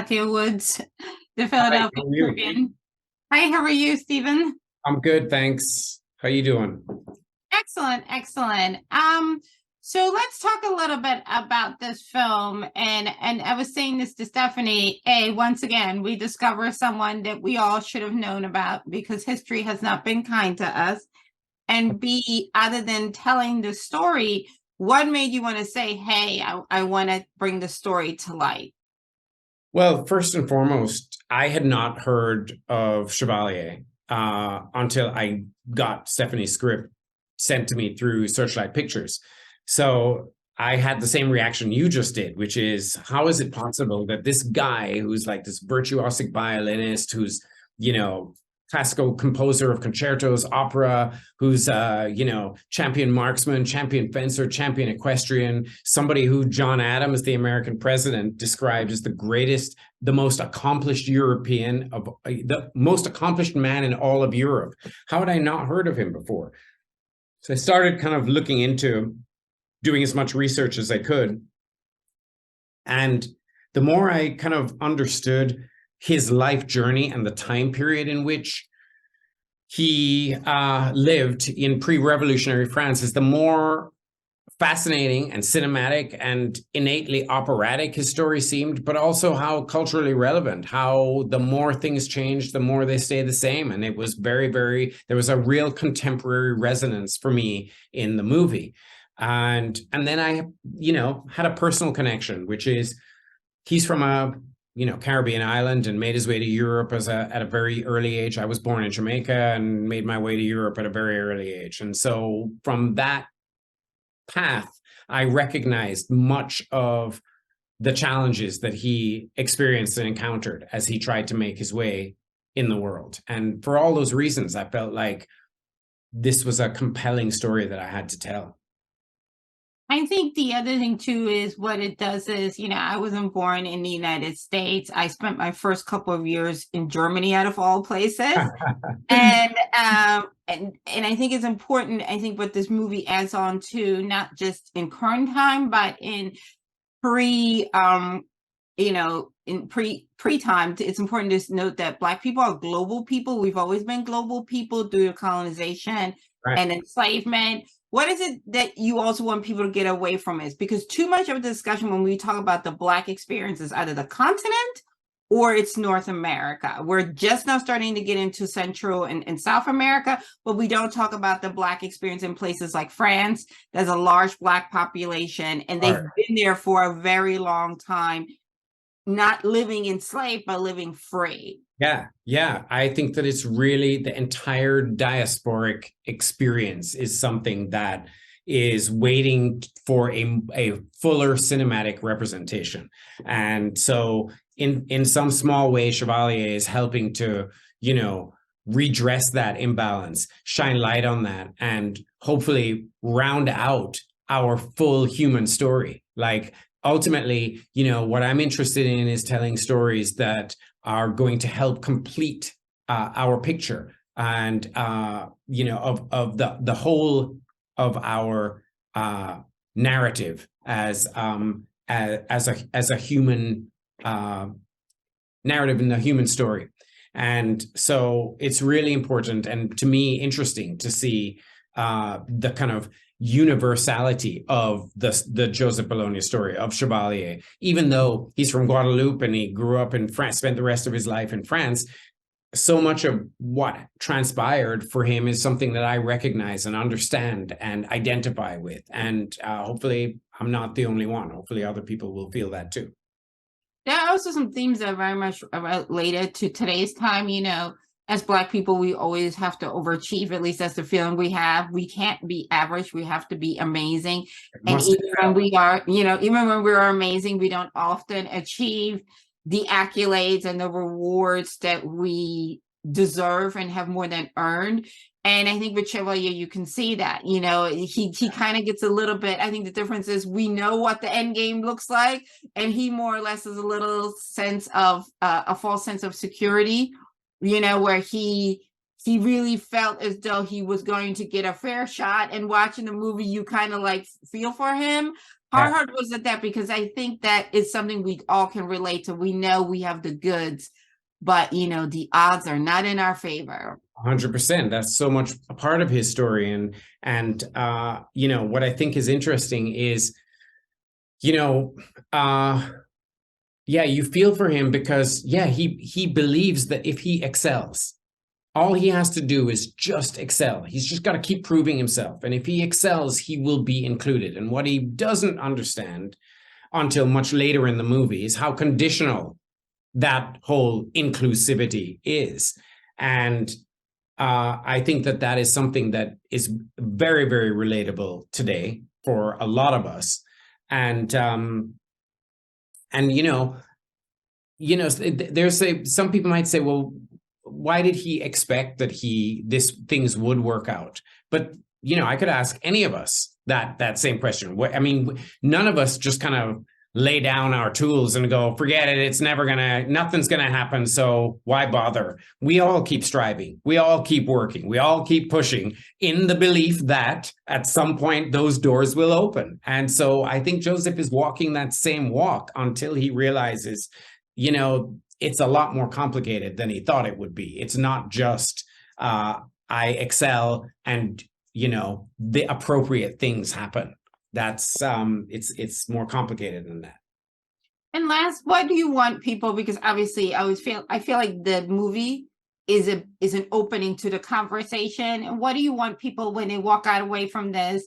Nakia Woods, the Hi, Philadelphia how are you? Tribune. Hi, how are you, Stephen? I'm good, thanks. How you doing? Excellent, excellent. So let's talk a little bit about this film. And I was saying this to Stephanie. Once again, we discover someone that we all should have known about because history has not been kind to us. And B, other than telling the story, what made you want to say, hey, I want to bring the story to light? Well, first and foremost, I had not heard of Chevalier until I got Stephanie's script sent to me through Searchlight Pictures. So I had the same reaction you just did, which is, how is it possible that this guy who's like this virtuosic violinist, who's, classical composer of concertos, opera, who's, champion marksman, champion fencer, champion equestrian, somebody who John Adams, the American president, described as the greatest, the most accomplished European, of the most accomplished man in all of Europe. How had I not heard of him before? So I started kind of looking into doing as much research as I could. And the more I kind of understood his life journey and the time period in which he lived in pre-revolutionary France, is the more fascinating and cinematic and innately operatic his story seemed, but also how culturally relevant, how the more things change, the more they stay the same. And it was very, there was a real contemporary resonance for me in the movie. And then I, had a personal connection, which is he's from a, Caribbean island and made his way to Europe at a very early age. I was born in Jamaica and made my way to Europe at a very early age. And so from that path, I recognized much of the challenges that he experienced and encountered as he tried to make his way in the world. And for all those reasons, I felt like this was a compelling story that I had to tell. I think the other thing too is what it does is, I wasn't born in the United States. I spent my first couple of years in Germany, out of all places. And I think it's important. I think what this movie adds on to, not just in current time, but in pre-time, it's important to note that Black people are global people. We've always been global people through colonization and enslavement. What is it that you also want people to get away from is because too much of the discussion when we talk about the Black experience is either the continent or it's North America. We're just now starting to get into Central and South America, but we don't talk about the Black experience in places like France. There's a large Black population, and they've been there for a very long time, not living enslaved, but living free. Yeah. I think that it's really the entire diasporic experience is something that is waiting for a fuller cinematic representation. And so in some small way, Chevalier is helping to, redress that imbalance, shine light on that, and hopefully round out our full human story. Like ultimately, what I'm interested in is telling stories that are going to help complete our picture and of the whole of our narrative as a human narrative in the human story. And so it's really important and to me interesting to see the kind of universality of the Joseph Bologne story of Chevalier. Even though he's from Guadeloupe and he grew up in France, spent the rest of his life in France, so much of what transpired for him is something that I recognize and understand and identify with. And hopefully I'm not the only one. Hopefully other people will feel that too. There are also some themes that are very much related to today's time. As Black people, we always have to overachieve. At least that's the feeling we have. We can't be average. We have to be amazing. And even when we are, even when we're amazing, we don't often achieve the accolades and the rewards that we deserve and have more than earned. And I think with Chevalier, you can see that, he kind of gets a little bit, I think the difference is we know what the end game looks like. And he more or less is a little sense of a false sense of security, where he really felt as though he was going to get a fair shot. And watching the movie, you kind of like feel for him. Our heart was at that because I think that is something we all can relate to. We know we have the goods, but you know, the odds are not in our favor. 100%. That's so much a part of his story. And you know, what I think is interesting is, you know, yeah, you feel for him because, yeah, he believes that if he excels, all he has to do is just excel. He's just got to keep proving himself. And if he excels, he will be included. And what he doesn't understand until much later in the movie is how conditional that whole inclusivity is. And I think that that is something that is very, very relatable today for a lot of us. And you know, there's some people might say, well, why did he expect that things would work out? But, you know, I could ask any of us that same question. I mean, none of us just kind of lay down our tools and go, forget it. Nothing's going to happen. So why bother? We all keep striving. We all keep working. We all keep pushing in the belief that at some point those doors will open. And so I think Joseph is walking that same walk until he realizes, you know, it's a lot more complicated than he thought it would be. It's not just I excel and, you know, the appropriate things happen. That's it's more complicated than that. And last, what do you want people? Because obviously, I feel like the movie is an opening to the conversation. And what do you want people when they walk out away from this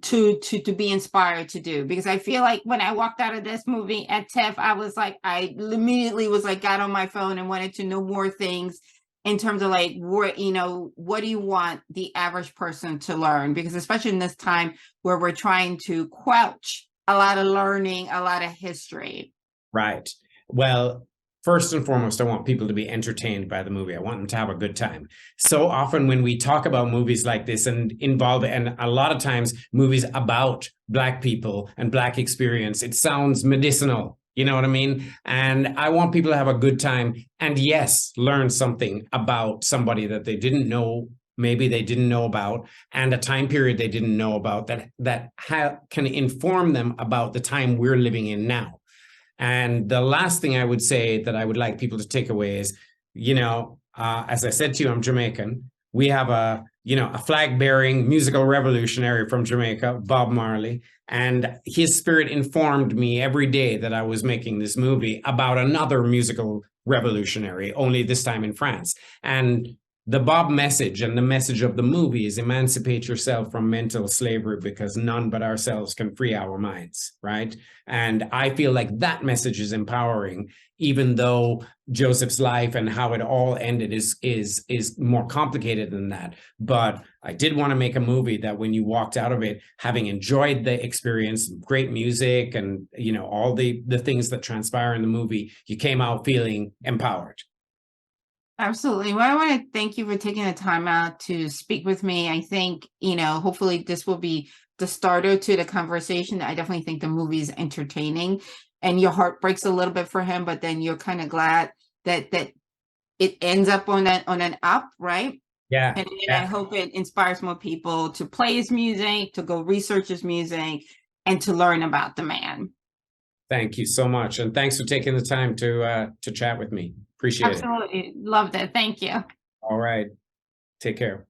to be inspired to do? Because I feel like when I walked out of this movie at TIFF, I immediately was like, got on my phone and wanted to know more things in terms of like, what do you want the average person to learn? Because especially in this time where we're trying to quench a lot of learning, a lot of history. Right. Well, first and foremost, I want people to be entertained by the movie. I want them to have a good time. So often when we talk about movies like this and a lot of times movies about Black people and Black experience, it sounds medicinal. You know what I mean? And I want people to have a good time and, yes, learn something about somebody that they didn't know, maybe they didn't know about, and a time period they didn't know about that can inform them about the time we're living in now. And the last thing I would say that I would like people to take away is, you know, as I said to you, I'm Jamaican. We have a flag-bearing musical revolutionary from Jamaica, Bob Marley, and his spirit informed me every day that I was making this movie about another musical revolutionary, only this time in France. And the Bob message and the message of the movie is emancipate yourself from mental slavery because none but ourselves can free our minds, right? And I feel like that message is empowering, even though Joseph's life and how it all ended is more complicated than that. But I did want to make a movie that when you walked out of it, having enjoyed the experience, great music, and, you know, all the things that transpire in the movie, you came out feeling empowered. Absolutely. Well, I want to thank you for taking the time out to speak with me. I think, you know, hopefully this will be the starter to the conversation. I definitely think the movie is entertaining and your heart breaks a little bit for him, but then you're kind of glad that it ends up on an up, right? Yeah. And I hope it inspires more people to play his music, to go research his music, and to learn about the man. Thank you so much. And thanks for taking the time to chat with me. Appreciate it. Absolutely. Loved it. Thank you. All right. Take care.